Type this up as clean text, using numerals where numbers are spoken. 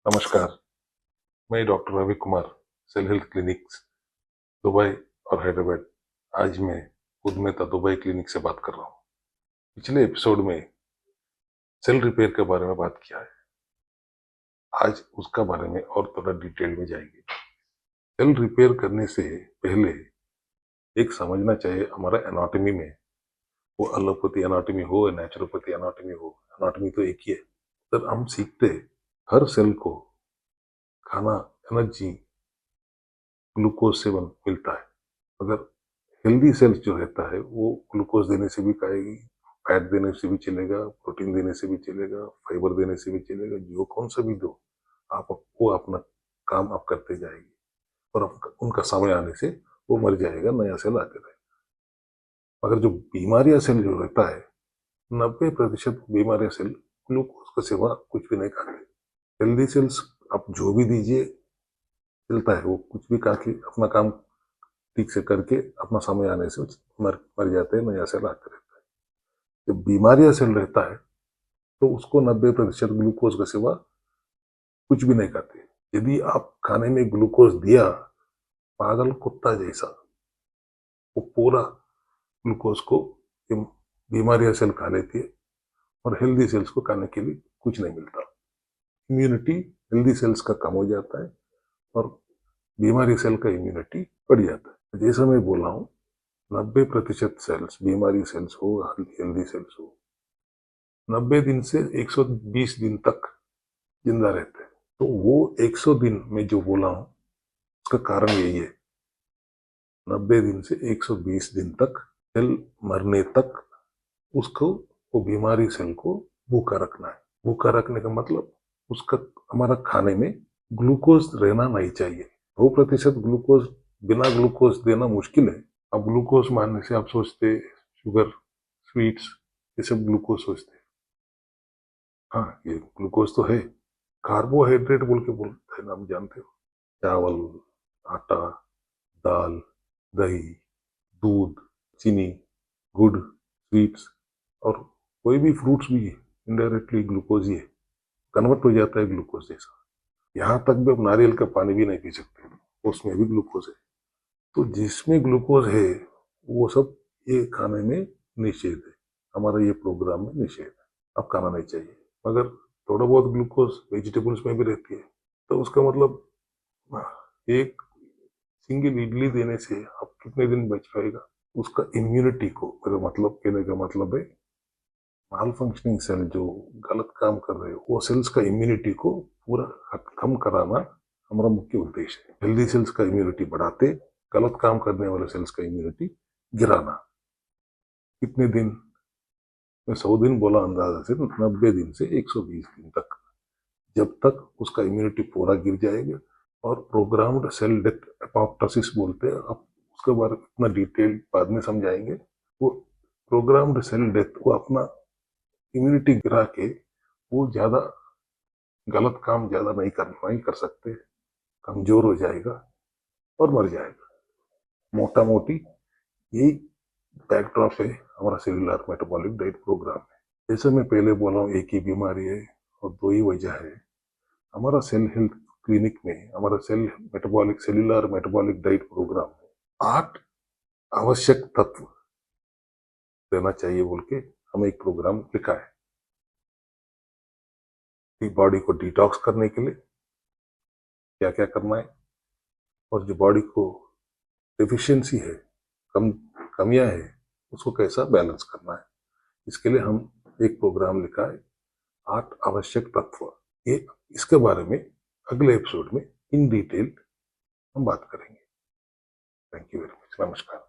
नमस्कार। मैं doctor Ravi Kumar, cell health clinics Dubai और हैदराबाद। आज मैं उद्यमिता दुबई क्लिनिक से बात कर रहा हूँ। पिछले एपिसोड में सेल रिपेयर के बारे में बात किया है। आज उसका बारे में और थोड़ा डिटेल में जाएंगे। सेल रिपेयर करने से पहले एक समझना चाहिए, हमारा एनाटॉमी में, वो एलोपैथी एनाटॉमी हो या नेचुरोपैथी एनाटॉमी हो, एनाटॉमी तो एक ही है। तो हम सीखते हर सेल को खाना, एनर्जी, ग्लूकोज से मिलता है। अगर हेल्दी सेल्स जो रहता है वो ग्लूकोज देने से भी खाएगी, फैट देने से भी चलेगा, प्रोटीन देने से भी चलेगा, फाइबर देने से भी चलेगा, जो कौन सा भी दो आप, वो अपना काम आप करते जाएगी और उनका समय आने से वो मर जाएगा, नया सेल आते रहेगा। मगर जो बीमारियां सेल जो रहता है, 90% बीमारियां सेल ग्लूकोज के सिवा कुछ भी नहीं खाते। हेल्दी सेल्स आप जो भी दीजिए चलता है, वो कुछ भी खा के अपना काम ठीक से करके अपना समय आने से मर जाते हैं, नया सेल आते रहता है। जब बीमारियां सेल रहता है तो उसको 90% ग्लूकोज के सिवा कुछ भी नहीं खाते। यदि आप खाने में ग्लूकोज दिया, पागल कुत्ता जैसा वो पूरा ग्लूकोज को बीमारियां सेल खा लेती है और हेल्दी सेल्स को खाने के लिए कुछ नहीं मिलता। इम्यूनिटी हेल्दी सेल्स का कम हो जाता है और बीमारी सेल का इम्यूनिटी बढ़ जाता है। जैसा मैं बोला हूँ, 90% सेल्स, बीमारी सेल्स हो हेल्दी सेल्स हो, 90 दिन से 120 दिन तक जिंदा रहते हैं। तो वो 100 दिन में जो बोला हूं उसका कारण यही है, 90 दिन से 120 दिन तक सेल मरने तक उसको, वो बीमारी सेल को भूखा रखना है। भूखा रखने का मतलब उसका, हमारा खाने में ग्लूकोज रहना नहीं चाहिए। 2% ग्लूकोज, बिना ग्लूकोज देना मुश्किल है। अब ग्लूकोज मानने से आप सोचते शुगर, स्वीट्स, ये सब ग्लूकोज सोचते। हाँ, ये ग्लूकोज तो है। कार्बोहाइड्रेट बोल के बोलते हैं, आप जानते हो, चावल, आटा, दाल, दही, दूध, चीनी, गुड़, स्वीट्स और कोई भी फ्रूट्स भी इनडायरेक्टली ग्लूकोज ही है, कन्वर्ट हो जाता है ग्लूकोज जैसा। यहाँ तक भी आप नारियल का पानी भी नहीं पी सकते, उसमें भी ग्लूकोज है। तो जिसमें ग्लूकोज है वो सब ये खाने में निषेध है, हमारा ये प्रोग्राम में निषेध है, अब खाना नहीं चाहिए। मगर थोड़ा बहुत ग्लूकोज वेजिटेबल्स में भी रहती है, तो उसका मतलब एक सिंगल इडली देने से आप कितने दिन बच पाएगा। उसका इम्यूनिटी को, मेरा मतलब कहने का मतलब है, माल फंक्शनिंग सेल जो गलत काम कर रहे हो, वो सेल्स का इम्यूनिटी को पूरा खत्म कराना हमारा मुख्य उद्देश्य है। हेल्दी सेल्स का इम्यूनिटी बढ़ाते, गलत काम करने वाले सेल्स का इम्यूनिटी गिराना। कितने दिन, मैं 100 दिन बोला अंदाजा से, 90 दिन से 120 दिन तक, जब तक उसका इम्यूनिटी पूरा गिर जाएगा। और प्रोग्राम्ड सेल डेथ एपोप्टोसिस बोलते हैं, आप उसके बारे में इतना डिटेल बाद में समझाएंगे। वो प्रोग्राम्ड सेल डेथ, वो अपना इम्यूनिटी गिरा के वो ज्यादा गलत काम ज्यादा नहीं कर सकते, कमजोर हो जाएगा और मर जाएगा। मोटा मोटी यही बैकड्रॉप है हमारा सेलुलर मेटाबॉलिक डाइट प्रोग्राम है। जैसे मैं पहले बोला हूँ, एक ही बीमारी है और दो ही वजह है। हमारा सेल हेल्थ क्लिनिक में, हमारा सेलुलर मेटाबॉलिक डाइट प्रोग्राम में 8 आवश्यक तत्व देना चाहिए बोल के हमें एक प्रोग्राम लिखा है कि बॉडी को डिटॉक्स करने के लिए क्या क्या करना है, और जो बॉडी को डेफिशिएंसी है, कम कमियां है, उसको कैसा बैलेंस करना है। इसके लिए हम एक प्रोग्राम लिखा है, 8 आवश्यक तत्व। ये, इसके बारे में अगले एपिसोड में इन डिटेल हम बात करेंगे। Thank you very much. नमस्कार।